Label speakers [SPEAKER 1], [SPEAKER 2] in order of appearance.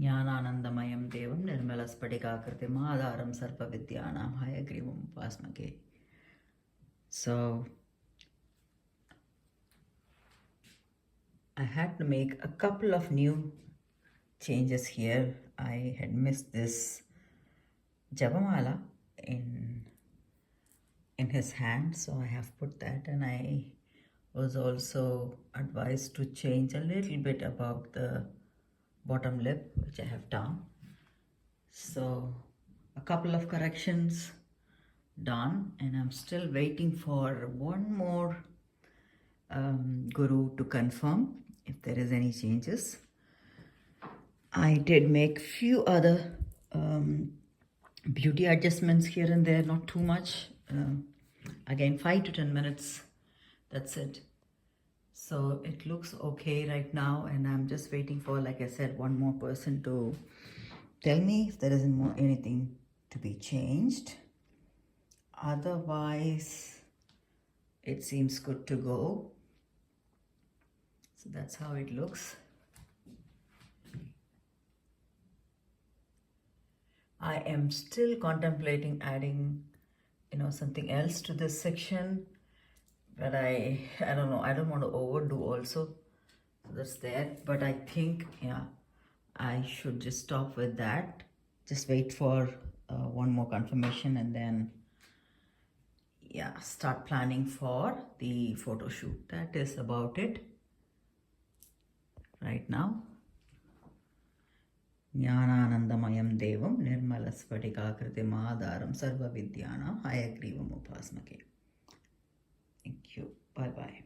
[SPEAKER 1] Jnananandamayam Devam Nirmalaspadikakriti Madharam Sarva Vidyanam Hayagreevam Upasmake. So I had to make a couple of new changes here. I had missed this Japamala in his hand, so I have put that, and I was also advised to change a little bit about the bottom lip, which I have done. So a couple of corrections done, and I'm still waiting for one more guru to confirm if there is any changes. I did make few other beauty adjustments here and there, not too much. Again, 5 to 10 minutes, that's it. So it looks okay right now, and I'm just waiting for, like I said, one more person to tell me if there isn't anything to be changed. Otherwise, it seems good to go. So that's how it looks. I am still contemplating adding, something else to this section, but I don't know. I don't want to overdo also. So that's there. But I think, yeah, I should just stop with that. Just wait for one more confirmation, and then, yeah, start planning for the photo shoot. That is about it right now. Jnananandamayam Devam Nirmalaspadikakriti Madharam Sarva Vidyanam Hayagreevam Upasmake. Thank you. Bye-bye.